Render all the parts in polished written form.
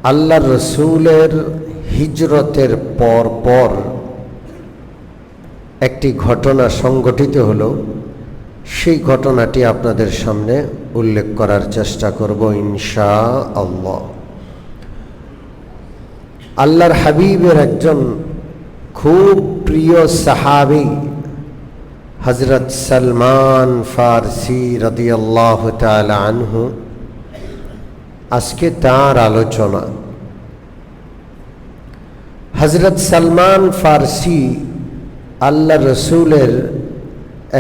আল্লাহ রসুলের হিজরতের পর একটি ঘটনা সংঘটিত হলো। সেই ঘটনাটি আপনাদের সামনে উল্লেখ করার চেষ্টা করব ইনশাআল্লাহ। আল্লাহর হাবিবের একজন খুব প্রিয় সাহাবী হযরত সালমান ফারসি রাদিয়াল্লাহু তাআলা আনহু, আজকে তার আলোচনা। হযরত সালমান ফারসি আল্লাহ রসুলের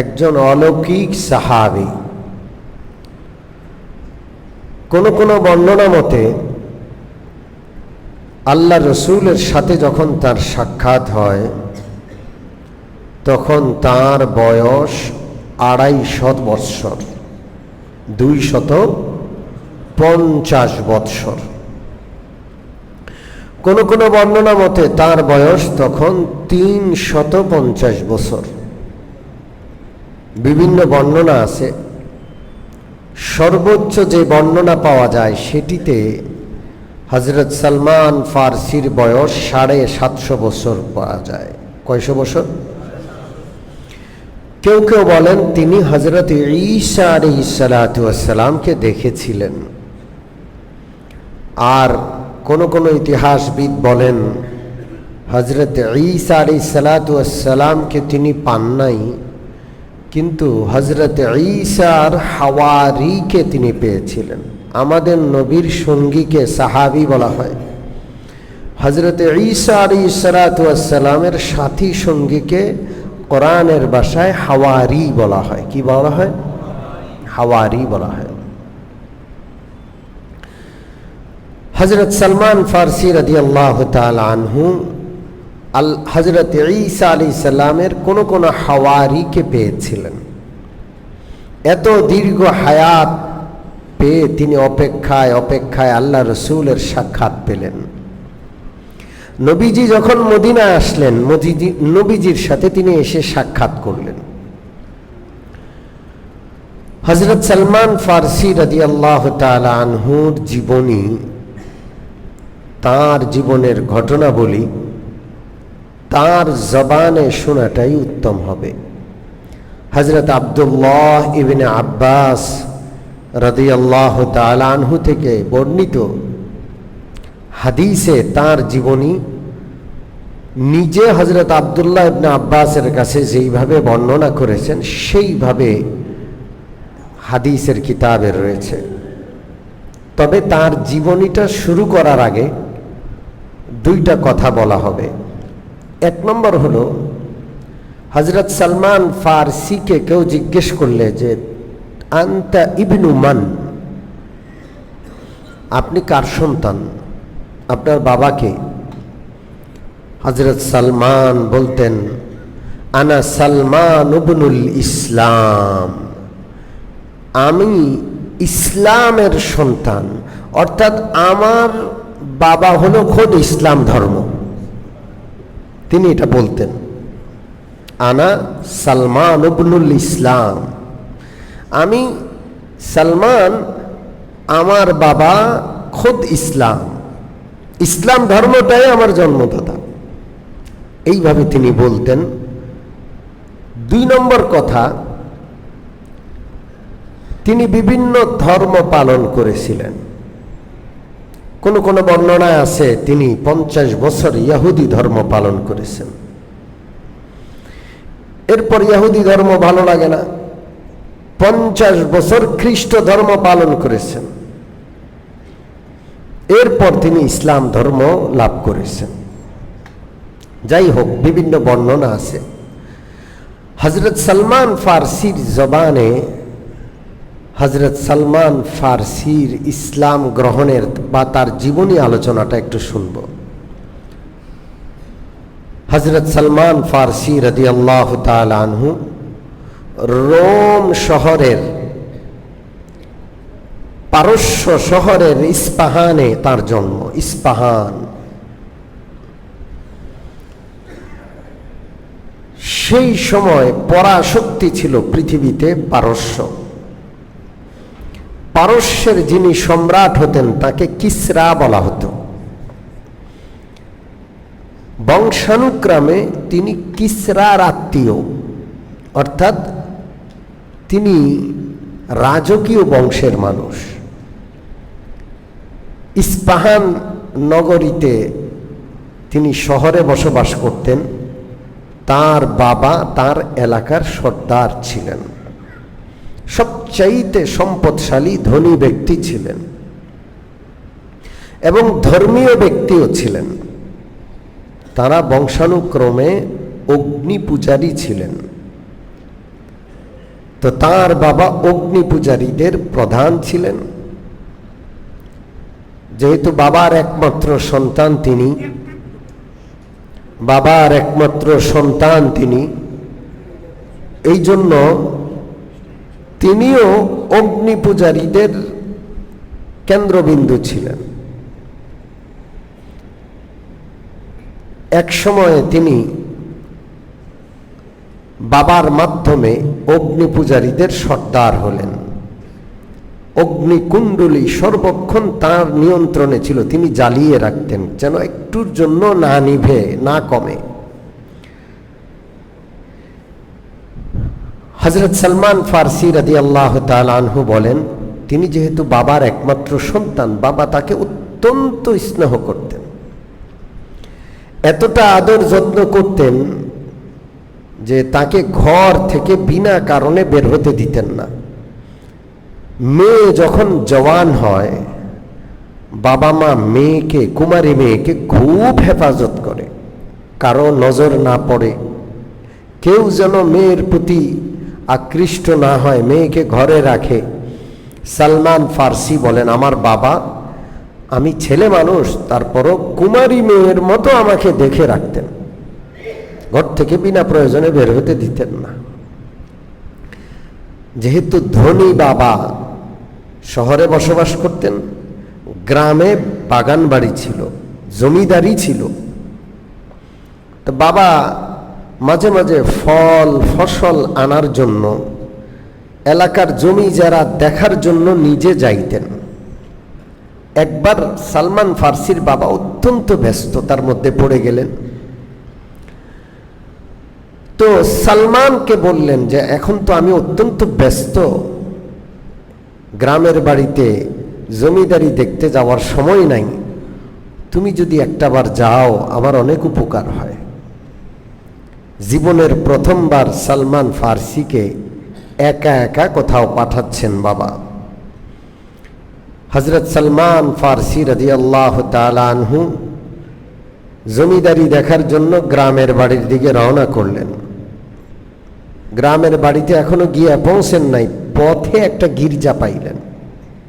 একজন অলৌকিক সাহাবী। কোন কোন বর্ণনা মতে আল্লাহ রসুলের সাথে যখন তার সাক্ষাৎ হয় তখন তার বয়স 250 বৎসর, 250 বৎসর। কোন কোন বর্ণনা মতে তার বয়স তখন 350 বছর। বিভিন্ন বর্ণনা আছে। সর্বোচ্চ যে বর্ণনা পাওয়া যায় সেটিতে হযরত সালমান ফারসির বয়স 750 বছর পাওয়া যায়। কয়শো বছর? কেউ কেউ বলেন তিনি হযরত ঈসা আলাইহিস সালাতু ওয়াস সালামকে দেখেছিলেন। আর কোন কোন ইতিহাসবিদ বলেন হযরত ঈসা আলাইহিস সালাতু ওয়াস সালামকে তিনি পান নাই, কিন্তু হযরত ঈসার হাওয়ারিকে তিনি পেয়েছিলেন। আমাদের নবীর সঙ্গীকে সাহাবী বলা হয়। হযরত ঈসা আলাইহিস সালাতু ওয়াস সালামের সাথী সঙ্গীকে কোরআনের ভাষায় হাওয়ারি বলা হয়। কি বলা হয়? হাওয়ারি বলা হয়। হযরত সালমান ফারসি রাদিয়াল্লাহু তাআলা আনহু হযরত ঈসা আলাইহিস সালামের কোন কোন হাওয়ারিকে পেয়েছিলেন। এত দীর্ঘ হায়াত পেয়ে তিনি অপেক্ষায় আল্লাহ রসুলের সাক্ষাৎ পেলেন। নবীজি যখন মদিনায় আসলেন, নবীজির সাথে তিনি এসে সাক্ষাৎ করলেন। হযরত সালমান ফারসি রাদিয়াল্লাহু তাআলা আনহুর জীবনী, তার জীবনের ঘটনা বলি, তার জবানে শোনাটাই উত্তম হবে। হযরত আব্দুল্লাহ ইবনে আব্বাস রাদিয়াল্লাহু তাআলা আনহু থেকে বর্ণিত হাদিসে তার জীবনী নিজে হযরত আব্দুল্লাহ ইবনে আব্বাসের কাছে যেইভাবে বর্ণনা করেছেন সেইভাবে হাদিসের কিতাবে রয়েছে। তবে তার জীবনীটা শুরু করার আগে দুইটা কথা বলা হবে। এক নম্বর হলো, হযরত সালমান ফারসিকে কেউ জিজ্ঞেস করলে যে আনতা ইবনু মান, আপনি কার সন্তান, আপনার বাবাকে? হযরত সালমান বলতেন আনা সালমান ইবনুল ইসলাম, আমি ইসলামের সন্তান। অর্থাৎ আমার বাবা হলো খোদ ইসলাম ধর্ম। তিনি এটা বলতেন, আনা সালমান ইবনুল ইসলাম, আমি সালমান, আমার বাবা খোদ ইসলাম, ইসলাম ধর্মটাই আমার জন্মদাতা। এইভাবে তিনি বলতেন। দুই নম্বর কথা, তিনি বিভিন্ন ধর্ম পালন করেছিলেন। কোন কোন বর্ণনায় আছে তিনি 50 বছর ইহুদি ধর্ম পালন করেছেন। এরপর ইহুদি ধর্ম ভালো লাগে না, 50 বছর খ্রিস্ট ধর্ম পালন করেছেন। এরপর তিনি ইসলাম ধর্ম লাভ করেছেন। যাই হোক, বিভিন্ন বর্ণনা আছে। হযরত সালমান ফারসির জবানে হযরত সালমান ফারসির ইসলাম গ্রহণের বা তার জীবনী আলোচনাটা একটু শুনব। হযরত সালমান ফারসি রাদিয়াল্লাহু তাআলা আনহু রোম শহরের, পারস্য শহরের ইস্পাহানে তার জন্ম। ইস্পাহান সেই সময় পরাশক্তি ছিল পৃথিবীতে পারস্য। পারস্যের যিনি সম্রাট হতেন তাকে কিসরা বলা হতো। বংশানুক্রমে তিনি কিসরার আত্মীয়, অর্থাৎ তিনি রাজকীয় বংশের মানুষ। ইস্পাহান নগরীতে তিনি শহরে বসবাস করতেন। তার বাবা তার এলাকার সর্দার ছিলেন, সবচাইতে সম্পদশালী ধনী ব্যক্তি ছিলেন এবং ধর্মীয় ব্যক্তিও ছিলেন। তারা বংশানুক্রমে অগ্নি পূজারী ছিলেন। তো তার বাবা অগ্নি পূজারীদের প্রধান ছিলেন। যেহেতু বাবার একমাত্র সন্তান তিনি, এই জন্য তিনিও অগ্নি পূজারীদের কেন্দ্রবিন্দু ছিলেন। এক সময়ে তিনি বাবার মাধ্যমে অগ্নি পূজারীদের সর্দার হলেন। অগ্নিকুণ্ডলী সর্বক্ষণ তার নিয়ন্ত্রণে ছিল, তিনি জ্বালিয়ে রাখতেন যেন একটুর জন্য না নিভে, না কমে। হযরত সালমান ফারসি রাদিয়াল্লাহু তাআলা আনহু বলেন, তিনি যেহেতু বাবার একমাত্র সন্তান, বাবা তাকে অত্যন্ত স্নেহ করতেন, এতটা আদর যত্ন করতেন যে তাকে ঘর থেকে বিনা কারণে বের হতে দিতেন না। মেয়ে যখন জওয়ান হয়, বাবা মা মেয়েকে, কুমারী মেয়েকে খুব হেফাজত করে, কারো নজর না পড়ে, কেউ যেন মেয়ের প্রতি আকৃষ্ট না হয়, মেয়েকে ঘরে রাখে। সালমান ফারসি বলেন, আমার বাবা, আমি ছেলে মানুষ, তারপরও কুমারী মেয়ের মতো আমাকে দেখে রাখতেন, ঘর থেকে বিনা প্রয়োজনে বের হতে দিতেন না। যেহেতু ধনী বাবা, শহরে বসবাস করতেন, গ্রামে বাগান বাড়ি ছিল, জমিদারি ছিল। তো বাবা মাঝে মাঝে ফল ফসল আনার জন্য এলাকার জমি যারা দেখার জন্য নিজে যাইতেন। একবার সালমান ফারসির বাবা অত্যন্ত ব্যস্ততার মধ্যে পড়ে গেলেন। তো সালমানকে বললেন যে এখন তো আমি অত্যন্ত ব্যস্ত, গ্রামের বাড়িতে জমিদারি দেখতে যাওয়ার সময় নাই, তুমি যদি একটাবার যাও আমার অনেক উপকার হয়। জীবনের প্রথমবার সালমান ফারসিকে একা একা কোথাও পাঠাচ্ছেন বাবা। হযরত সালমান ফারসি রাদিয়াল্লাহু তাআলা আনহু জমিদারি দেখার জন্য গ্রামের বাড়ির দিকে রওনা করলেন। গ্রামের বাড়িতে এখনো গিয়ে পৌঁছেন নাই, পথে একটা গির্জা পাইলেন।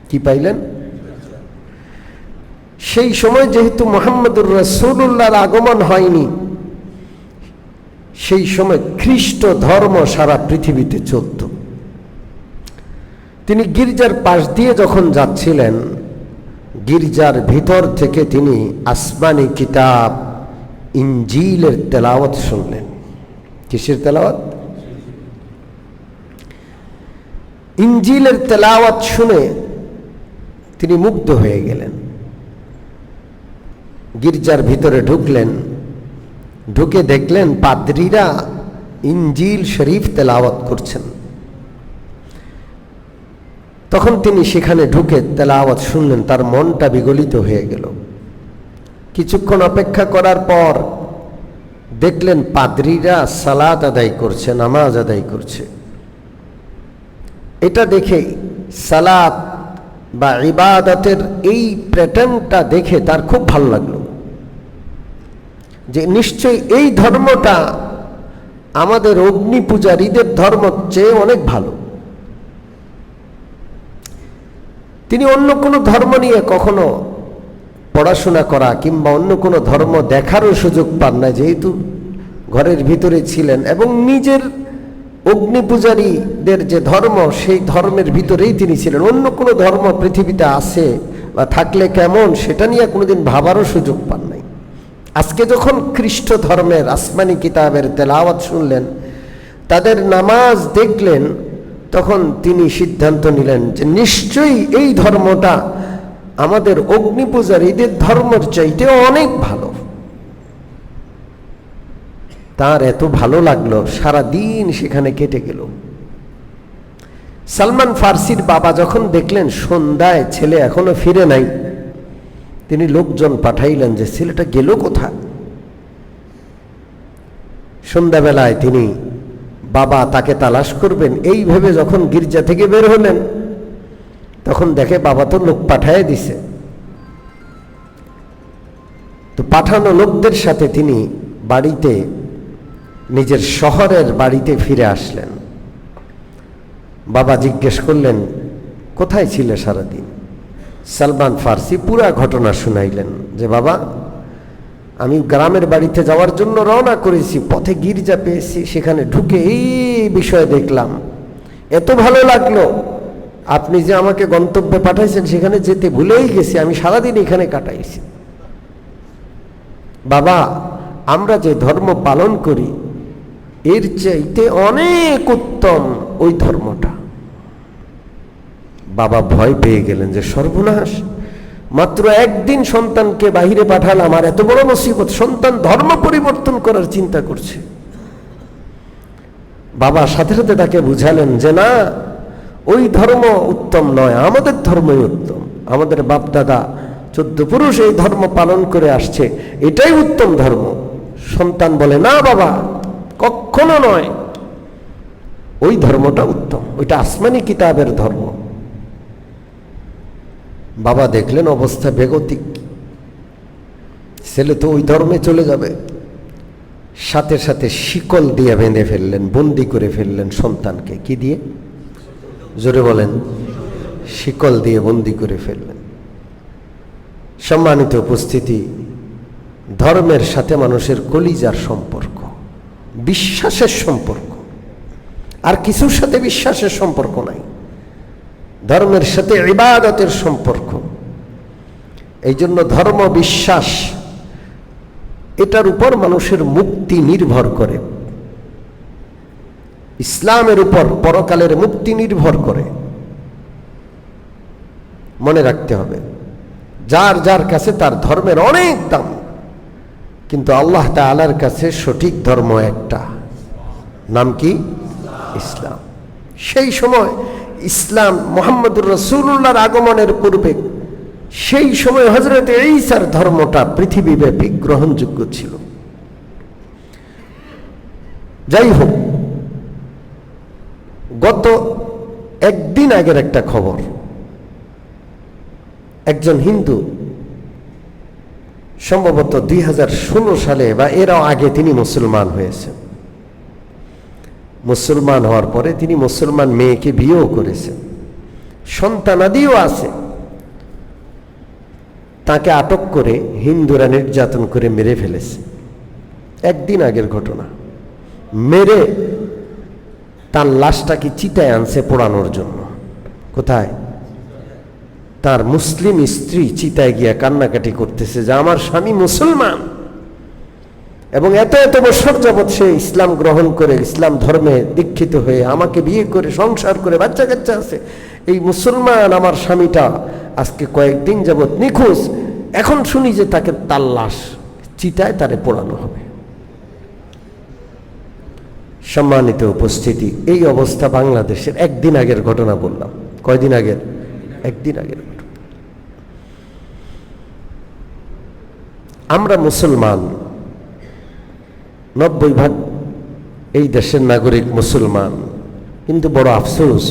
কি পাইলেন? সেই সময় যেহেতু মুহাম্মদুর রাসূলুল্লাহর আগমন হয়নি, সেই সময় খ্রিস্ট ধর্ম সারা পৃথিবীতে চলত। তিনি গির্জার পাশ দিয়ে যখন যাচ্ছিলেন, গির্জার ভিতর থেকে তিনি আসমানি কিতাব ইনজিলের তেলাওয়াত শুনলেন। কিসের তেলাওয়াত? ইনজিলের তেলাওয়াত শুনে তিনি মুগ্ধ হয়ে গেলেন। গির্জার ভিতরে ঢুকলেন, ঢুকে দেখলেন পাদ্রীরা ইনজিল শরীফ তেলাওয়াত করছেন। তখন তিনি সেখানে ঢুকে তেলাওয়াত শুনলেন, তার মনটা বিগলিত হয়ে গেল। কিছুক্ষণ অপেক্ষা করার পর দেখলেন পাদ্রীরা সালাত আদায় করছে, নামাজ আদায় করছে। এটা দেখে, সালাত বা ইবাদতের এই প্যাটার্নটা দেখে তার খুব ভালো লাগলো, যে নিশ্চয়ই এই ধর্মটা আমাদের অগ্নি পূজারীদের ধর্মের চেয়ে অনেক ভালো। তিনি অন্য কোনো ধর্ম নিয়ে কখনো পড়াশোনা করা কিংবা অন্য কোনো ধর্ম দেখারও সুযোগ পান না, যেহেতু ঘরের ভিতরে ছিলেন, এবং নিজের অগ্নি পূজারীদের যে ধর্ম সেই ধর্মের ভিতরেই তিনি ছিলেন। অন্য কোনো ধর্ম পৃথিবীতে আছে বা থাকলে কেমন সেটা নিয়ে কোনোদিন ভাবারও সুযোগ পান নাই। আজকে যখন খ্রিস্ট ধর্মের আসমানি কিতাবের তেলাওয়াত শুনলেন, তাদের নামাজ দেখলেন, তখন তিনি সিদ্ধান্ত নিলেন যে নিশ্চয়ই এই ধর্মটা আমাদের অগ্নি পূজারীদের ধর্মের চাইতে অনেক ভালো। তার এত ভালো লাগলো, সারা দিন সেখানে কেটে গেল। সালমান ফার্সির বাবা যখন দেখলেন সন্ধ্যায় ছেলে এখনো ফিরে নাই, তিনি লোকজন পাঠাইলেন যে ছেলেটা গেল কোথায়। সন্ধ্যাবেলায় তিনি বাবা তাকে তালাশ করবেন এই ভেবে যখন গির্জা থেকে বের হলেন, তখন দেখে বাবা তো লোক পাঠায় দিছে। তো পাঠানো লোকদের সাথে তিনি বাড়িতে, নিজের শহরের বাড়িতে ফিরে আসলেন। বাবা জিজ্ঞেস করলেন, কোথায় ছিলে সারাদিন? সালমান ফার্সি পুরা ঘটনা শুনাইলেন যে বাবা, আমি গ্রামের বাড়িতে যাওয়ার জন্য রওনা করেছি, পথে গির্জা পেয়েছি, সেখানে ঢুকে এই বিষয় দেখলাম, এত ভালো লাগলো, আপনি যে আমাকে গন্তব্যে পাঠাইছেন সেখানে যেতে ভুলেই গেছি, আমি সারাদিন এখানে কাটাইছি। বাবা, আমরা যে ধর্ম পালন করি এর চাইতে অনেক উত্তম ওই ধর্মটা। বাবা ভয় পেয়ে গেলেন যে সর্বনাশ, মাত্র একদিন সন্তানকে বাহিরে পাঠালাম আর এত বড় মুসিবত, সন্তান ধর্ম পরিবর্তন করার চিন্তা করছে। বাবা সাথে সাথে তাকে বুঝালেন যে না, ওই ধর্ম উত্তম নয়, আমাদের ধর্মই উত্তম, আমাদের বাপ দাদা 14 পুরুষ এই ধর্ম পালন করে আসছে, এটাই উত্তম ধর্ম। সন্তান বলে না বাবা, কখনো নয়, ওই ধর্মটা উত্তম, ওইটা আসমানি কিতাবের ধর্ম। বাবা দেখলেন অবস্থা বেগতিক, ছেলে তো ওই ধর্মে চলে যাবে। সাথে সাথে শিকল দিয়ে বেঁধে ফেললেন, বন্দি করে ফেললেন সন্তানকে। কি দিয়ে? জোরে বলেন। শিকল দিয়ে বন্দি করে ফেললেন। সম্মানিত উপস্থিতি, ধর্মের সাথে মানুষের কলিজার সম্পর্ক, বিশ্বাসের সম্পর্ক, আর কিছুর সাথে বিশ্বাসের সম্পর্ক নাই, ধর্মের সাথে ইবাদতের সম্পর্ক। এই জন্য ধর্ম বিশ্বাস এটার উপর মানুষের মুক্তি নির্ভর করে, ইসলামের উপর পরকালের মুক্তি নির্ভর করে। মনে রাখতে হবে, যার যার কাছে তার ধর্মের অনেক দাম, কিন্তু আল্লাহ তাআলার কাছে সঠিক ধর্ম একটা, নাম কি? ইসলাম। সেই সময় ইসলাম মুহাম্মদুর রাসূলুল্লাহর আগমনের পূর্বে, সেই সময় হযরত ঈসার ধর্মটা পৃথিবীব্যাপী গ্রহণযোগ্য ছিল। যাই হোক, গত একদিন আগের একটা খবর, একজন হিন্দু সম্ভবত 2016 সালে বা এরও আগে তিনি মুসলমান হয়েছেন। মুসলমান হওয়ার পরে তিনি মুসলমান মেয়েকে বিয়েও করেছেন, সন্তানাদিও আছে। তাকে আটক করে হিন্দুরা নির্যাতন করে মেরে ফেলেছে। একদিন আগের ঘটনা। মেরে তার লাশটাকে চিতায় আনছে পোড়ানোর জন্য। কোথায়? তার মুসলিম স্ত্রী চিতায় গিয়া কান্নাকাটি করতেছে যে আমার স্বামী মুসলমান, এবং এত এত বছর যাবৎ সে ইসলাম গ্রহণ করে, ইসলাম ধর্মে দীক্ষিত হয়ে আমাকে বিয়ে করে সংসার করে বাচ্চা কাচ্চা আছে, এই মুসলমান আমার স্বামীটা আজকে কয়েকদিন যাবৎ নিখোঁজ। এখন শুনি যে তাকে তার লাশ চিতায় তারে পোড়ানো হবে। সম্মানিত উপস্থিতি, এই অবস্থা বাংলাদেশের। একদিন আগের ঘটনা বললাম। কয়দিন আগের? একদিন আগের ঘটনা। আমরা মুসলমান, 90% এই দেশের নাগরিক মুসলমান, কিন্তু বড় আফসোস,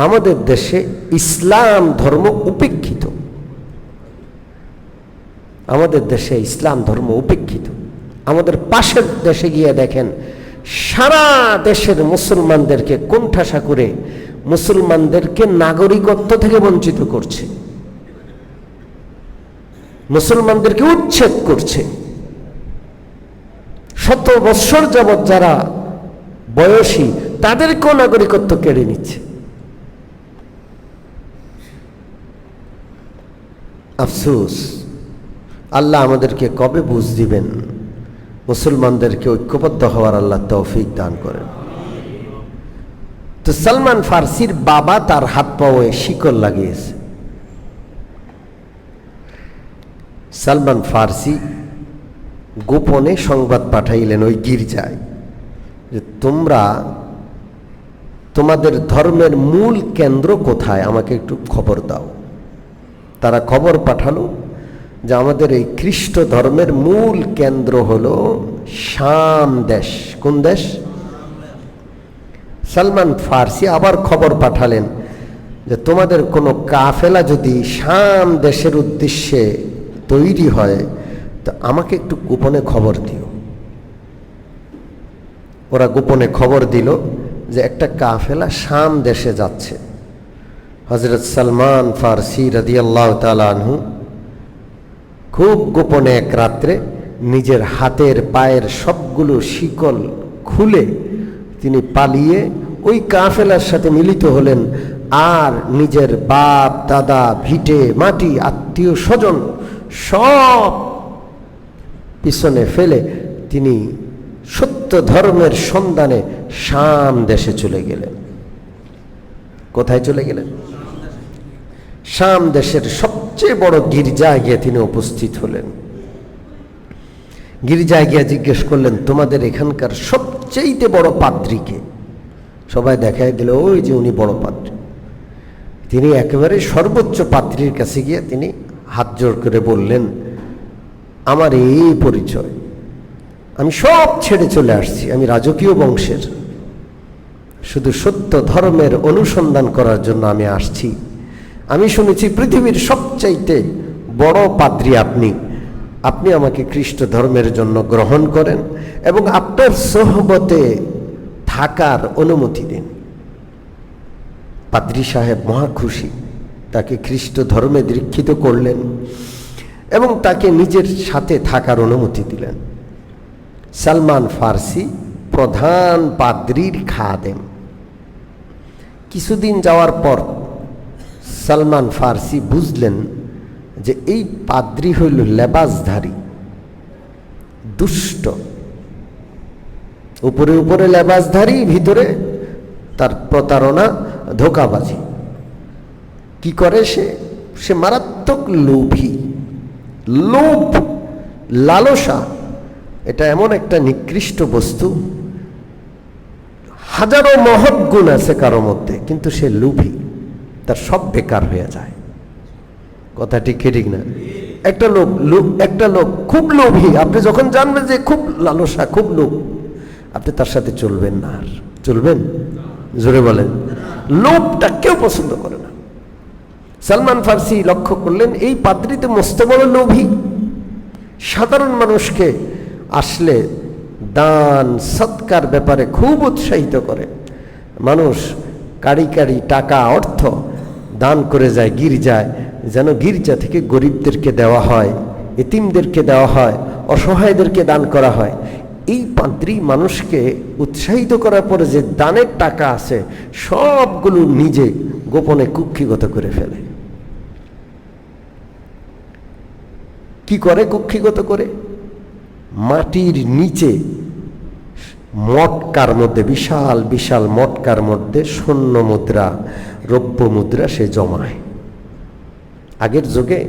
আমাদের দেশে ইসলাম ধর্ম উপেক্ষিত। আমাদের দেশে ইসলাম ধর্ম উপেক্ষিত। আমাদের পাশের দেশে গিয়ে দেখেন, সারা দেশের মুসলমানদেরকে কোণঠাসা করে মুসলমানদেরকে নাগরিকত্ব থেকে বঞ্চিত করছে, মুসলমানদেরকে উচ্ছেদ করছে। 100 বৎসর যাবৎ যারা বয়সী তাদেরকেও নাগরিকত্ব কেড়ে নিচ্ছে। আফসোস, আল্লাহ আমাদেরকে কবে বুঝ দিবেন? মুসলমানদেরকে ঐক্যবদ্ধ হওয়ার আল্লাহ তৌফিক দান করেন। তো সালমান ফার্সির বাবা তার হাত পায়ে শিকল লাগিয়েছে। সালমান ফার্সি গোপনে সংবাদ পাঠাইলেন ওই গির্জায় যে তোমরা তোমাদের ধর্মের মূল কেন্দ্র কোথায়, আমাকে একটু খবর দাও। তারা খবর পাঠালো যে আমাদের এই খ্রিস্ট ধর্মের মূল কেন্দ্র হলো শাম দেশ। কোন দেশ? সালমান ফার্সি আবার খবর পাঠালেন যে তোমাদের কোনো কাফেলা যদি শাম দেশের উদ্দেশ্যে তৈরি হয় তো আমাকে একটু গোপনে খবর দিও। ওরা গোপনে খবর দিল যে একটা কাফেলা শাম দেশে যাচ্ছে। হযরত সালমান ফার্সি রাদিয়াল্লাহু তাআলা আনহু খুব গোপনে এক রাত্রে নিজের হাতের পায়ের সবগুলো শিকল খুলে তিনি পালিয়ে ওই কাফেলার সাথে মিলিত হলেন। আর নিজের বাপ দাদা ভিটে মাটি আত্মীয় স্বজন সব পিছনে ফেলে তিনি সত্য ধর্মের সন্ধানে শাম দেশে চলে গেলেন। কোথায় চলে গেলেন? শাম দেশের সবচেয়ে বড় গির্জায় গিয়ে তিনি উপস্থিত হলেন। গির্জায় গিয়ে জিজ্ঞেস করলেন তোমাদের এখানকার সবচেয়ে বড় পাদ্রীকে? সবাই দেখাই দিল ওই যে উনি বড় পাদ্রী। তিনি একেবারে সর্বোচ্চ পাদ্রীর কাছে গিয়ে তিনি হাত জোড় করে বললেন আমার এই পরিচয়, আমি সব ছেড়ে চলে আসছি, আমি রাজকীয় বংশের, শুধু সত্য ধর্মের অনুসন্ধান করার জন্য আমি আসছি। আমি শুনেছি পৃথিবীর সবচাইতে বড় পাদ্রী আপনি, আপনি আমাকে খ্রিস্ট ধর্মের জন্য গ্রহণ করেন এবং আপনার সোহবতে থাকার অনুমতি দিন। পাদ্রী সাহেব মহা খুশি, তাকে খ্রিস্ট ধর্মে দীক্ষিত করলেন এবং তাকে নিজের সাথে থাকার অনুমতি দিলেন। সালমান ফার্সি প্রধান পাদ্রীর খাদেম। কিছুদিন যাওয়ার পর সালমান ফার্সি বুঝলেন যে এই পাদ্রী হইল লেবাসধারী, দুষ্ট। উপরে উপরে লেবাসধারী, ভিতরে তার প্রতারণা ধোঁকাবাজি। কি করে সে মারাত্মক লোভী। লোভ, লালসা এটা এমন একটা নিকৃষ্ট বস্তু, হাজারো মহৎ গুণ আছে কারো মধ্যে, কিন্তু সে লোভী, তার সব বেকার হয়ে যায়। কথা ঠিক ঠিক না? একটা লোক খুব লোভী, আপনি যখন জানবেন যে খুব লালসা, খুব লোভ, আপনি তার সাথে চলবেন না। আর চলবেন? জোরে বলেন। লোভটা কেউ পছন্দ করে না। সালমান ফার্সি লক্ষ্য করলেন এই পাদ্রীতে মস্ত বড় লোভী। সাধারণ মানুষকে আসলে দান সৎকার ব্যাপারে খুব উৎসাহিত করে। মানুষ কাড়ি কাড়ি টাকা অর্থ দান করে যায় গির্জায়, যেন গির্জা থেকে গরিবদেরকে দেওয়া হয়, এতিমদেরকে দেওয়া হয়, অসহায়দেরকে দান করা হয়। এই পাদ্রী মানুষকে উৎসাহিত করার পরে যে দানের টাকা আছে সবগুলো নিজে গোপনে কুক্ষিগত করে ফেলে। কি করে কুক্ষিগত করে? মাটির নিচে মটকার মধ্যে, বিশাল বিশাল মটকার মধ্যে স্বর্ণ মুদ্রা, রৌপ্য মুদ্রা সে জমায়। আগের যুগে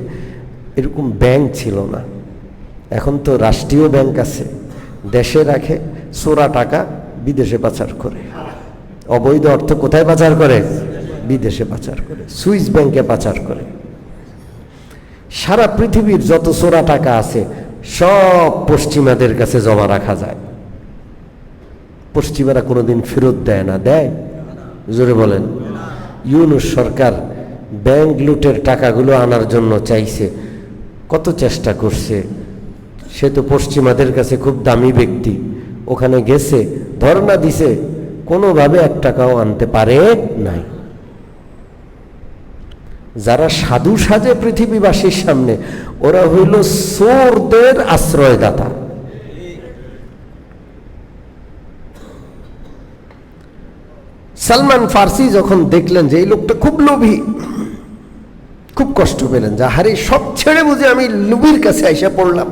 এরকম ব্যাংক ছিল না, এখন তো রাষ্ট্রীয় ব্যাংক আছে। দেশে রাখে, চোরা টাকা বিদেশে পাচার করে। অবৈধ অর্থ কোথায় পাচার করে? বিদেশে পাচার করে, সুইস ব্যাংকে পাচার করে। সারা পৃথিবীর যত চোরা টাকা আছে সব পশ্চিমাদের কাছে জমা রাখা যায়। পশ্চিমারা কোনোদিন ফেরত দেয় না। দেয়? জোরে বলেন। ইউনূস সরকার ব্যাংক লুটের টাকাগুলো আনার জন্য চাইছে, কত চেষ্টা করছে। সে তো পশ্চিমাদের কাছে খুব দামি ব্যক্তি, ওখানে গেছে, ধর্ণা দিছে, কোনোভাবে 1 টাকাও আনতে পারে নাই। যারা সাধু সাজে পৃথিবীবাসীর সামনে, ওরা হইল চোরদের আশ্রয়দাতা। সালমান ফার্সি যখন দেখলেন যে এই লোকটা খুব লোভী, খুব কষ্ট পেলেন, যে হারে সব ছেড়ে বুঝে আমি লোভীর কাছে আইসা পড়লাম।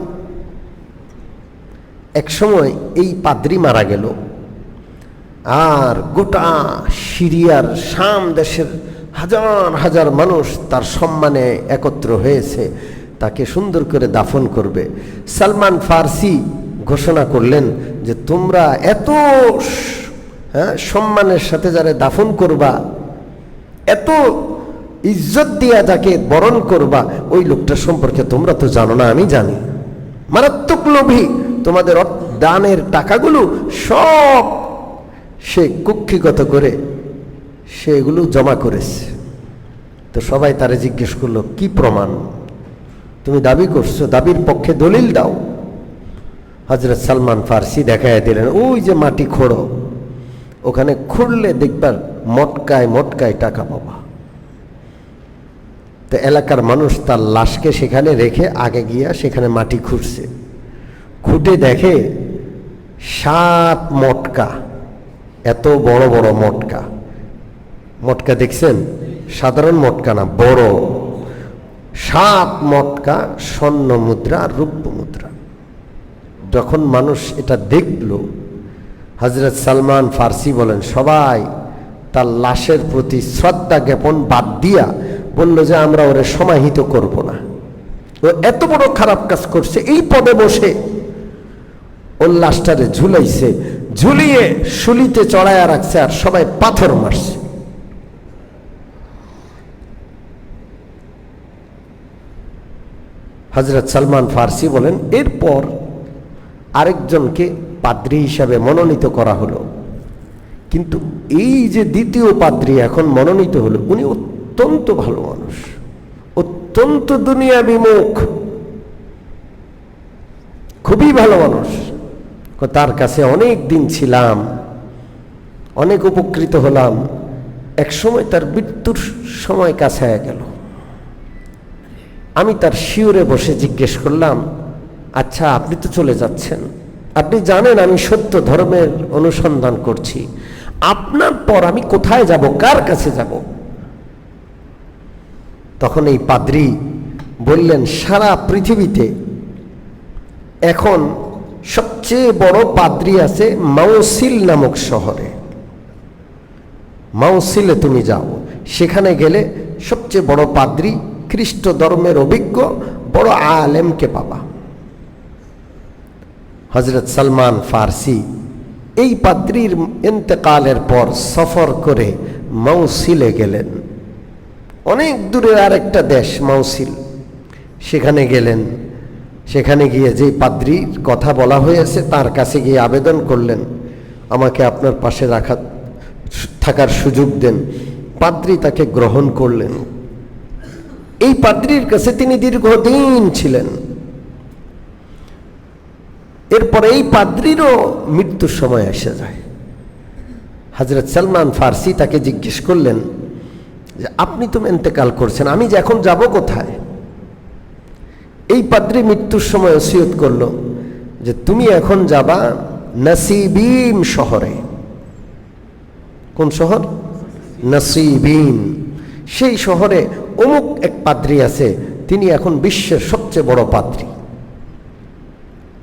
এক সময় এই পাদ্রী মারা গেল, আর গোটা সিরিয়ার শাম দেশের হাজার হাজার মানুষ তার সম্মানে একত্র হয়েছে। তাকে সুন্দর করে দাফন করবে। সালমান ফার্সি ঘোষণা করলেন যে তোমরা এত সম্মানের সাথে যারা দাফন করবা, এত ইজ্জত দিয়া যাকে বরণ করবা, ওই লোকটা সম্পর্কে তোমরা তো জানো না, আমি জানি। মারাত্মক লোভী, তোমাদের দানের টাকাগুলো সব সে কুক্ষিগত করে সেগুলো জমা করেছে। তো সবাই তারে জিজ্ঞেস করলো, কি প্রমাণ তুমি দাবি করছো, দাবির পক্ষে দলিল দাও। হযরত সালমান ফার্সি দেখায় দিলেন, ওই যে মাটি খোঁড়ো, ওখানে খুঁড়লে দেখবার মটকায় মটকায় টাকা পাবা। তো এলাকার মানুষ তার লাশকে সেখানে রেখে আগে গিয়া সেখানে মাটি খুঁড়ছে, খুঁটে দেখে 7 মটকা, এত বড় বড় মটকা। মটকা দেখছেন, সাধারণ মটকা না, বড় 7 মটকা স্বর্ণ মুদ্রা আর রৌপ্য মুদ্রা। যখন মানুষ এটা দেখল, হযরত সালমান ফার্সি বলেন, সবাই তার লাশের প্রতি শ্রদ্ধা জ্ঞাপন বাদ দিয়া বলল যে আমরা ওরে সমাহিত করব না, ও এত বড় খারাপ কাজ করছে। এই পদে বসে ওর লাশটারে ঝুলাইছে, ঝুলিয়ে শুলিতে চড়াইয়া রাখছে, আর সবাই পাথর মারছে। হযরত সালমান ফার্সি বলেন, এরপর আরেকজনকে পাদ্রী হিসাবে মনোনীত করা হলো। কিন্তু এই যে দ্বিতীয় পাদ্রী এখন মনোনীত হলো, উনি অত্যন্ত ভালো মানুষ, অত্যন্ত দুনিয়া বিমুখ, খুবই ভালো মানুষ। তার কাছে অনেক দিন ছিলাম, অনেক উপকৃত হলাম। এক সময় তার মৃত্যুর সময় কাছে গেল। আমি তার শিউরে বসে জিজ্ঞেস করলাম, আচ্ছা আপনি তো চলে যাচ্ছেন, আপনি জানেন আমি সত্য ধর্মের অনুসন্ধান করছি, আপনার পর আমি কোথায় যাব, কার কাছে যাব? তখন এই পাদ্রী বললেন, সারা পৃথিবীতে এখন সবচেয়ে বড় পাদ্রী আছে মাউসিল নামক শহরে। মাউসিলে তুমি যাও, সেখানে গেলে সবচেয়ে বড় পাদ্রী, খ্রিস্ট ধর্মের অভিজ্ঞ বড় আলেমকে পাবা। হযরত সালমান ফার্সি এই পাদ্রীর ইন্তেকালের পর সফর করে মাউসিলে গেলেন। অনেক দূরের আরেকটা দেশ মাউসিল, সেখানে গেলেন। সেখানে গিয়ে যে পাদ্রীর কথা বলা হয়েছে তার কাছে গিয়ে আবেদন করলেন, আমাকে আপনার পাশে থাকার সুযোগ দেন। পাদ্রী তাকে গ্রহণ করলেন। এই পাদ্রীর কাছে তিনি দীর্ঘদিন ছিলেন। এরপরে এই পাদ্রীরও মৃত্যুর সময় এসে যায়। হযরত সালমান ফার্সি তাকে জিজ্ঞেস করলেন যে আপনি তো ইন্তেকাল করছেন, আমি যে এখন যাব কোথায়? এই পাদ্রী মৃত্যুর সময় ওসিয়ত করলো যে তুমি এখন যাবা নসিবিন শহরে। কোন শহর? নসিবিন। সেই শহরে অমুক এক পাদ্রী আছে, তিনি এখন বিশ্বের সবচেয়ে বড় পাদ্রী।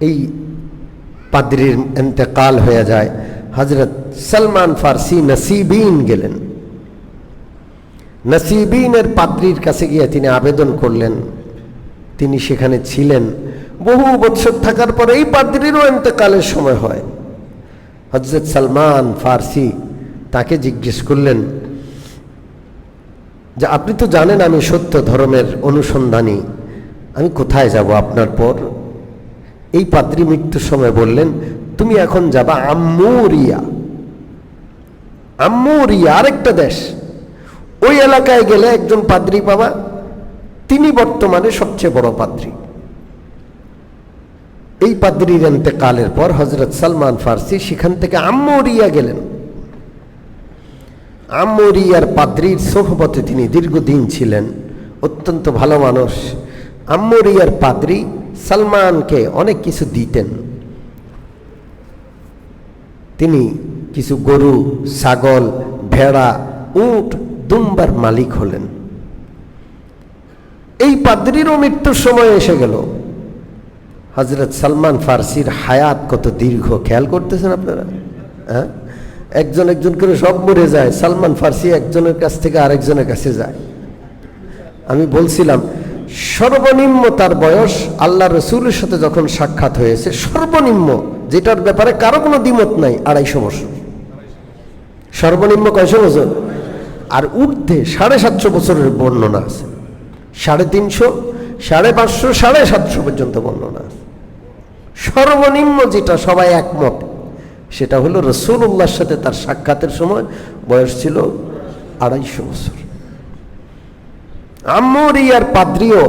এই পাদ্রীর ইন্তেকাল হয়ে যায়। হযরত সালমান ফার্সি নসিবিন গেলেন। নসিবিনের পাদ্রীর কাছে গিয়ে তিনি আবেদন করলেন। তিনি সেখানে ছিলেন বহু বছর থাকার পরে এই পাদ্রীরও ইন্তেকালের সময় হয়। হযরত সালমান ফার্সি তাকে জিজ্ঞেস করলেন যে আপনি তো জানেন আমি সত্য ধর্মের অনুসন্ধানী, আমি কোথায় যাব আপনার পর? এই পাদ্রী মৃত্যুর সময় বললেন, তুমি এখন যাবা আম্মুরিয়া। আম্মুরিয়া আরেকটা দেশ। ওই এলাকায় গেলে একজন পাদ্রী পাবা, তিনি বর্তমানে সবচেয়ে বড় পাদ্রী। এই পাদ্রীর ইন্তেকালের পর হযরত সালমান ফার্সি সেখান থেকে আম্মুরিয়া গেলেন। আম্মুরিয়ার পাদ্রীর সোহবতে তিনি দীর্ঘদিন ছিলেন, অত্যন্ত ভালো মানুষ। আম্মুরিয়ার পাদ্রী সালমানকে অনেক কিছু দিতেন। তিনি কিছু গরু, ছাগল, ভেড়া, উট, দুম্বার মালিক হলেন। এই পাদ্রীরও মৃত্যুর সময় এসে গেল। হযরত সালমান ফার্সির হায়াত কত দীর্ঘ, খেয়াল করতেছেন আপনারা? হ্যাঁ, একজন একজন করে সব মরে যায়, সালমান ফার্সি একজনের কাছ থেকে আরেকজনের কাছে যায়। আমি বলছিলাম সর্বনিম্ন তার বয়স আল্লাহ রসুলের সাথে যখন সাক্ষাৎ হয়েছে, সর্বনিম্ন যেটার ব্যাপারে কারো কোনো দ্বিমত নাই, 250 বছর। সর্বনিম্ন কয়শো বছর? আর ঊর্ধ্বে 750 বছরের বর্ণনা আছে, 350, 550, 750 পর্যন্ত বর্ণনা আছে। সর্বনিম্ন যেটা সবাই একমত, সেটা হলো রাসূলুল্লাহর সাথে তার সাক্ষাতের সময় বয়স ছিল 250 বছর। আম্মুর ইয়ার পাদ্রিও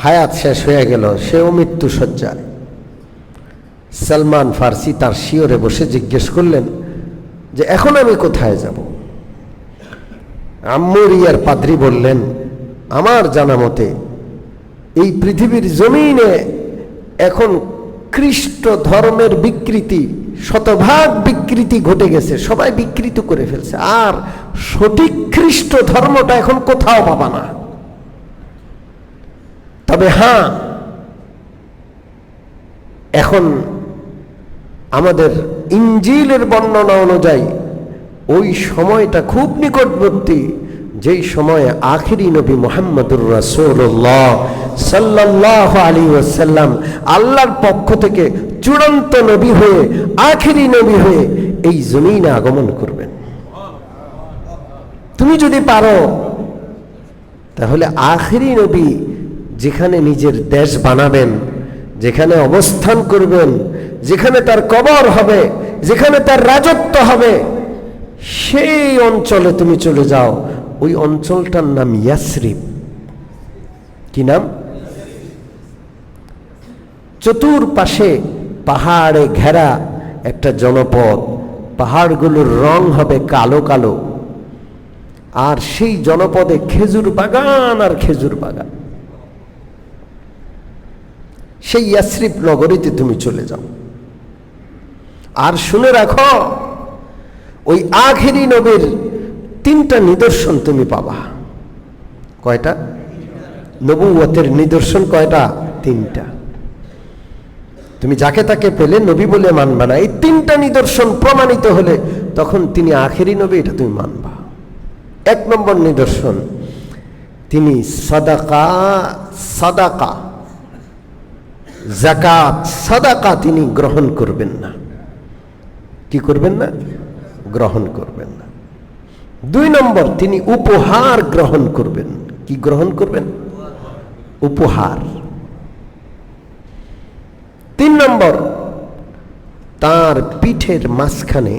হায়াত শেষ হয়ে গেল, সেও মৃত্যু শয্যায়। সালমান ফার্সি তার শিয়রে বসে জিজ্ঞেস করলেন যে এখন আমি কোথায় যাব? আম্মুর ইয়ার পাদ্রি বললেন, আমার জানা মতে এই পৃথিবীর জমিনে এখন খ্রিস্ট ধর্মের বিকৃতি, শতভাগ বিকৃতি ঘটে গেছে, সবাই বিকৃত করে ফেলছে, আর সঠিক খ্রিস্ট ধর্মটা এখন কোথাও পাবা না। তবে হ্যাঁ, এখন আমাদের ইনজিলের বর্ণনা অনুযায়ী ওই সময়টা খুব নিকটবর্তী, যেই সময়ে আখিরি নবী মুহাম্মদুর রাসূলুল্লাহ সাল্লাল্লাহু আলাইহি ওয়াসাল্লাম আল্লাহর পক্ষ থেকে চূড়ান্ত নবী হয়ে, আখিরি নবী হয়ে এই জমিনে আগমন করবেন। তুমি যদি পারো তাহলে আখিরি নবী যেখানে নিজের দেশ বানাবেন, যেখানে অবস্থান করবেন, যেখানে তার কবর হবে, যেখানে তার রাজত্ব হবে, সেই অঞ্চলে তুমি চলে যাও। ওই অঞ্চলটার নাম ইয়াসরিব। কি নাম? চতুর্পাশে পাহাড়ে ঘেরা একটা জনপদ, পাহাড়গুলোর রং হবে কালো কালো, আর সেই জনপদে খেজুর বাগান আর খেজুর বাগান। সেই ইয়াসরিব নগরীতে তুমি চলে যাও। আর শুনে রাখো, ওই আখিরি নবীর 3টা নিদর্শন তুমি পাবা। কয়টা? নবুয়তের নিদর্শন কয়টা? 3টা। তুমি যাকে তাকে পেলে নবী বলে মানবা না। এই 3টা নিদর্শন প্রমাণিত হলে তখন তিনি আখিরি নবী, এটা তুমি মানবা। 1 নম্বর নিদর্শন, তিনি সাদাকা যাকাত, সাদাকা তিনি গ্রহণ করবেন না। কি করবেন না? গ্রহণ করবেন না। 2 নম্বর, তিনি উপহার গ্রহণ করবেন। কি গ্রহণ করবেন? উপহার। 3 নম্বর, তার পিঠের মাঝখানে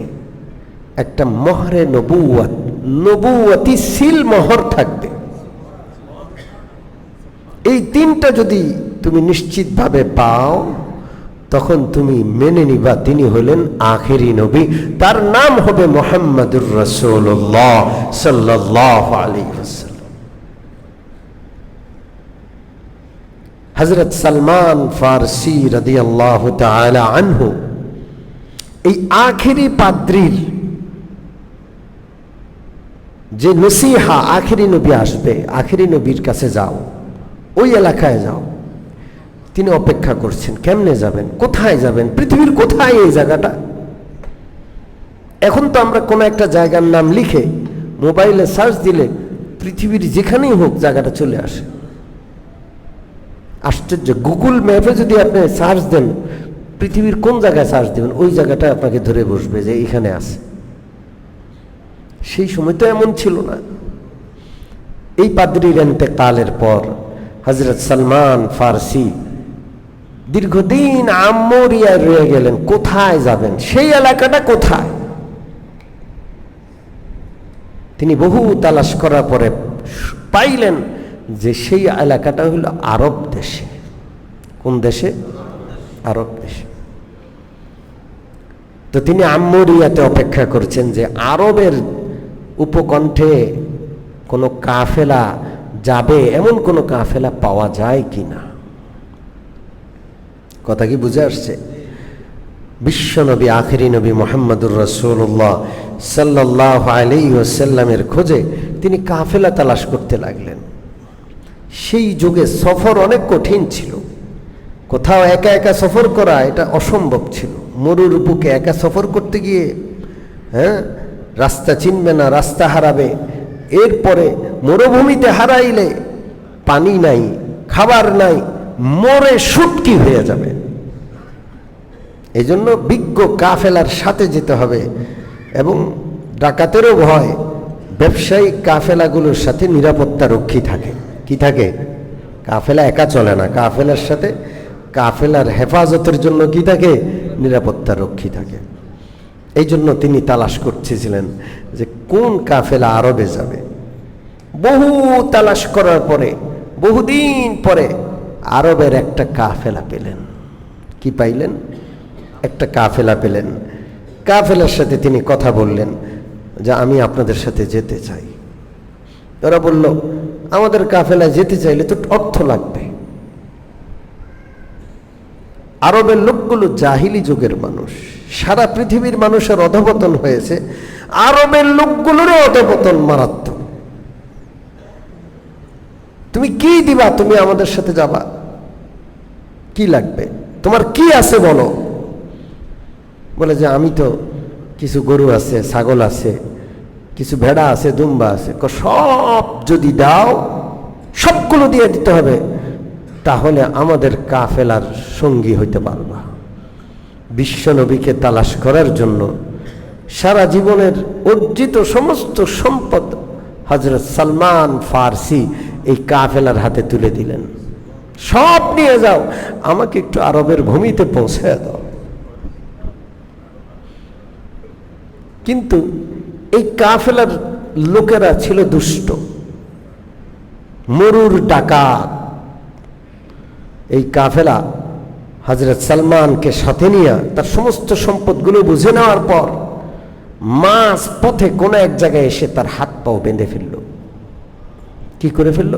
একটা মোহরে নবুয়ত, নবুয়তি সিল মোহর থাকবে। এই 3টা যদি তুমি নিশ্চিতভাবে পাও, তখন তুমি মেনে নিবা তিনি হলেন আখিরি নবী, তার নাম হবে মুহাম্মদুর রাসূলুল্লাহ সাল্লাল্লাহু আলাইহি ওয়াসাল্লাম। হযরত সালমান ফারসি রাদিয়াল্লাহু তাআলা আনহু এই আখিরি পাদ্রীর যে নসিহা, আখিরি নবী আসবে, আখিরি নবীর কাছে যাও, ওই এলাকায় যাও। তিনি অপেক্ষা করছেন, কেমনে যাবেন, কোথায় যাবেন, পৃথিবীর কোথায় এই জায়গাটা? এখন তো আমরা কোনো একটা জায়গার নাম লিখে মোবাইলে সার্চ দিলে পৃথিবীর যেখানেই হোক জায়গাটা চলে আসে। আশ্চর্য, গুগল ম্যাপে যদি আপনি সার্চ দেন, পৃথিবীর কোন জায়গায় সার্চ দেবেন, ওই জায়গাটা আপনাকে ধরে বসবে যে এখানে আছে। সেই সময় তো এমন ছিল না। এই পাদ্রীর ইন্তেকালের পর হযরত সালমান ফারসি দীর্ঘদিন আম্মুরিয়ায় রয়ে গেলেন। কোথায় যাবেন, সেই এলাকাটা কোথায়? তিনি বহু তালাশ করার পরে পাইলেন যে সেই এলাকাটা হলো আরব দেশে। কোন দেশে? আরব দেশে। তো তিনি আম্মুরিয়াতে অপেক্ষা করছেন যে আরবের উপকণ্ঠে কোনো কাফেলা যাবে, এমন কোনো কাফেলা পাওয়া যায় কিনা। কথা কি বুঝে আসছে? বিশ্বনবী আখিরি নবী মুহাম্মদুর রাসূলুল্লাহ সাল্লাল্লাহু আলাইহি ওয়াসাল্লামের খোঁজে তিনি কাফেলা তালাশ করতে লাগলেন। সেই যুগে সফর অনেক কঠিন ছিল, কোথাও একা একা সফর করা এটা অসম্ভব ছিল। মরুর বুকে একা সফর করতে গিয়ে রাস্তা চিনবে না, রাস্তা হারাবে। এরপরে মরুভূমিতে হারাইলে পানি নাই, খাবার নাই, মরে শুটকি হয়ে যাবে। এই জন্য বিজ্ঞ কাফেলার সাথে যেতে হবে। এবং ডাকাতেরও ভয়, ব্যবসায়িক কাফেলাগুলোর সাথে নিরাপত্তা রক্ষী থাকে। কি থাকে? কাফেলা একা চলে না, কাফেলার সাথে কাফেলার হেফাজতের জন্য কি থাকে? নিরাপত্তা রক্ষী থাকে। এই জন্য তিনি তালাশ করতেছিলেন যে কোন কাফেলা আরবে যাবে। বহু তালাশ করার পরে, বহুদিন পরে আরবের একটা কাফেলা পেলেন। কি পাইলেন? একটা কাফেলা পেলেন। কাফেলার সাথে তিনি কথা বললেন যে আমি আপনাদের সাথে যেতে চাই। ওরা বলল, আমাদের কাফেলা যেতে চাইলে তো অর্থ লাগবে। আরবের লোকগুলো জাহিলি যুগের মানুষ, সারা পৃথিবীর মানুষের অধঃপতন হয়েছে, আরবের লোকগুলোরও অধঃপতন মারাত্মক। তুমি কি দিবা? তুমি আমাদের সাথে যাবা, কি লাগবে? তোমার কি আছে বলো। বলে যে আমি তো কিছু গরু আছে, ছাগল আছে, কিছু ভেড়া আছে, দুম্বা আছে। সব যদি দাও, সবগুলো দিয়ে দিতে হবে, তাহলে আমাদের কাফেলার সঙ্গী হইতে পারবা। বিশ্বনবীকে তালাশ করার জন্য সারা জীবনের অর্জিত সমস্ত সম্পদ হযরত সালমান ফারসি এই কাফেলার হাতে তুলে দিলেন। সব নিয়ে যাও, আমাকে একটু আরবের ভূমিতে পৌঁছে দাও। কিন্তু এই কাফেলার লোকেরা ছিল দুষ্ট, মরুর ডাকাত। এই কাফেলা হযরত সালমানকে সাথে নিয়ে তার সমস্ত সম্পদগুলো বুঝে নেওয়ার পর মাঝ পথে কোনো এক জায়গায় এসে তার হাত পাও বেঁধে ফেলল। কি করে ফেলল?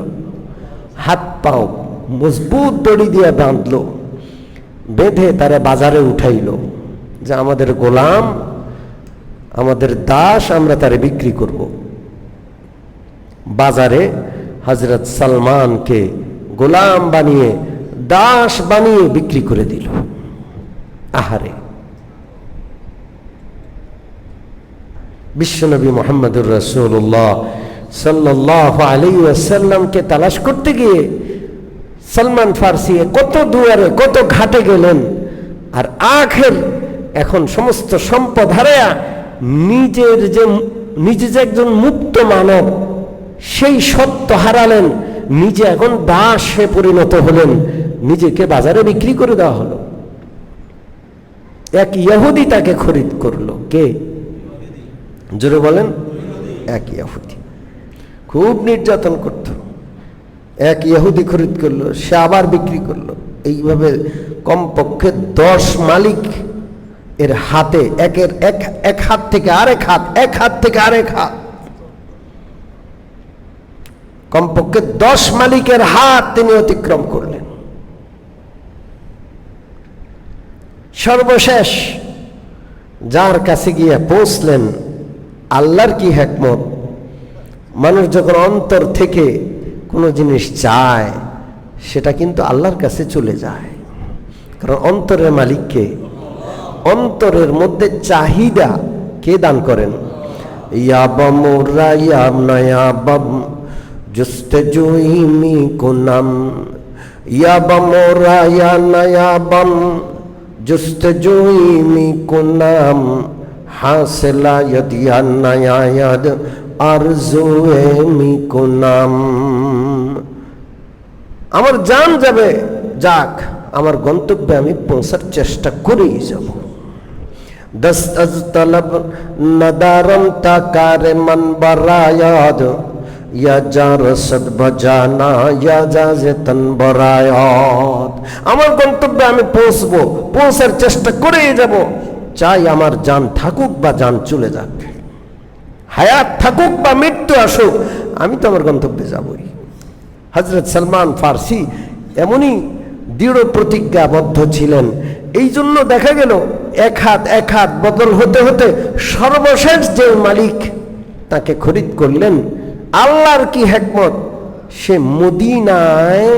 হাত পাও মজবুত দড়ি দিয়ে বাঁধলো, বেঁধে তারে বাজারে উঠাইল যে আমাদের গোলাম, আমাদের দাস, আমরা তারে বিক্রি করব। বাজারে হযরত সালমানকে গোলাম বানিয়ে, দাস বানিয়ে বিক্রি করে দিল। আহারে! বিশ্বনবী মুহাম্মদুর রাসূলুল্লাহ সাল্লাল্লাহু আলাইহি ওয়াসাল্লামকে তালাশ করতে গিয়ে সালমান ফারসি কত দুয়ারে, কত ঘাটে গেলেন, আর আখের এখন সমস্ত সম্পদ হারায়া নিজে যে একজন মুক্ত মানব, সেই সত্য হারালেন। নিজে এখন দাসে পরিণত হলেন, নিজেকে বাজারে বিক্রি করে দেওয়া হলো। এক ইহুদি তাকে খরিদ করলো। কে? জোরে বলেন। এক ইহুদি খুব নির্যাতন করত। এক ইহুদি খরিদ করলো, সে আবার বিক্রি করলো। এইভাবে কমপক্ষে 10 মালিক এর হাতে, এক হাত থেকে আরেক হাত, এক হাত থেকে আরেক হাত, কমপক্ষে 10 মালিকের হাত তিনি অতিক্রম করলেন। সর্বশেষ যার কাছে গিয়ে পৌঁছলেন, আল্লাহর কি হিকমত, মানুষ যখন অন্তর থেকে কোনো জিনিস চায় সেটা কিন্তু আল্লাহর কাছে চলে যায়। কারণ অন্তরের মালিককে, অন্তরের মধ্যে চাহিদা কে দান করেন? ইয়াবামুরা ইয়াবনায়াবাম জুস্তাজুই মিকুনাম, ইয়াবামুরা ইয়ানায়াবাম জুস্তাজুই মিকুনাম, হাসলা ইয়াদিয়ানায়াদ আরজুয়ে মিকুনাম। আমার জান যাবে, যাক, আমার গন্তব্যে আমি পৌঁছার চেষ্টা করেই যাব। দস্ত আজ তলব নদারম তাকারে মন বরায়াদ, ইয়া যা রসদ বজানা ইয়া জাজে তন বরায়াত। আমার গন্তব্যে আমি পৌঁছবো, পৌঁছার চেষ্টা করেই যাব। চাই আমার জান থাকুক বা জান চলে যাক, হায়াত থাকুক বা মৃত্যু আসুক, আমি তো আমার গন্তব্যে যাবই। হযরত সালমান ফারসি এমনই দৃঢ় প্রতিজ্ঞাবদ্ধ ছিলেন। এই জন্য দেখা গেল এক হাত বদল হতে হতে সর্বশেষ যে মালিক তাকে খরিদ করলেন, আল্লাহর কি হিকমত, সে মদিনায়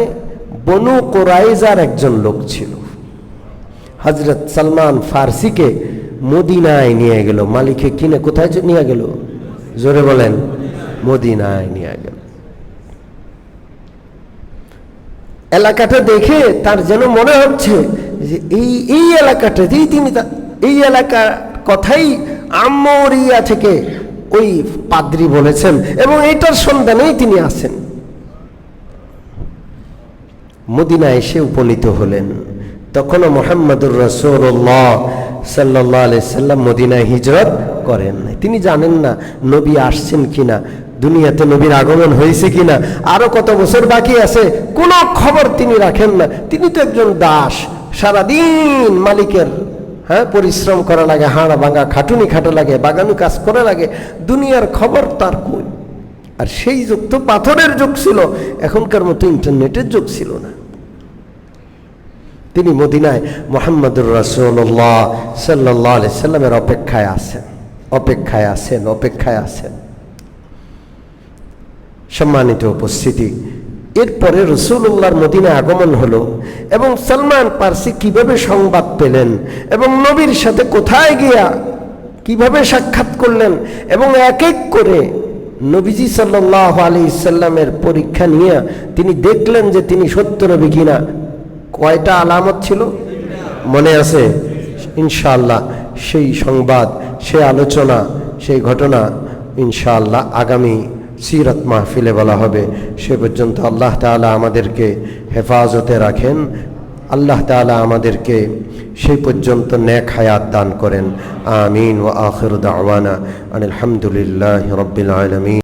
বনু কুরাইজার একজন লোক ছিল। হযরত সালমান ফারসিকে মদিনায় নিয়ে গেল, মালিকে কিনে কোথায় নিয়ে গেল? জোরে বলেন। মদিনায় নিয়ে গেল। এলাকাটা দেখে তার যেন মনে হচ্ছে যে এই এলাকাটাতেই তিনি এই এলাকার কথাই আমরিয়া থেকে ওই পাদ্রী বলেছেন এবং এইটার সন্ধানেই তিনি আছেন। মদিনায় এসে উপনীত হলেন। তখনও মুহাম্মদুর রাসূলুল্লাহ সাল্লাল্লাহু আলাইহি সাল্লাম মদিনায় হিজরত করেন নাই। তিনি জানেন না নবী আসছেন কিনা, দুনিয়াতে নবীর আগমন হয়েছে কিনা, আরো কত বছর বাকি আছে, কোনো খবর তিনি রাখেন না। তিনি তো একজন দাস, সারাদিন মালিকের পরিশ্রম করা লাগে, হাড় ভাঙা খাটুনি খাটা লাগে, বাগানো কাজ করা লাগে, দুনিয়ার খবর তার কই। আর সেই যুগ তো পাথরের যুগ ছিল, এখনকার মতো ইন্টারনেটের যুগ ছিল না। তিনি মদিনায় মুহাম্মদুর রাসূলুল্লাহ সাল্লাল্লাহু আলাইহি সাল্লামের অপেক্ষায় আছেন। সম্মানিত উপস্থিতি, এরপরে রাসূলুল্লাহর মদিনায় আগমন হলো এবং সালমান ফারসি কিভাবে সংবাদ পেলেন এবং নবীর সাথে কোথায় গিয়া কিভাবে সাক্ষাৎ করলেন এবং এক এক করে নবীজি সাল্লাল্লাহু আলাইহি সাল্লামের পরীক্ষা নিয়ে তিনি দেখলেন যে তিনি সত্য নবী কিনা। কয়টা আলামত ছিল মনে আছে? ইনশাআল্লাহ সেই সংবাদ, সেই আলোচনা, সেই ঘটনা ইনশাআল্লাহ আগামী সিরাত মাহফিলে বলা হবে। সে পর্যন্ত আল্লাহ তাআলা আমাদেরকে হেফাজতে রাখেন, আল্লাহ তাআলা আমাদেরকে সেই পর্যন্ত নেক হায়াত দান করেন। আমিন। ওয়া আখিরু দাওয়ানা আনিল হামদুলিল্লাহি রাব্বিল আলামিন।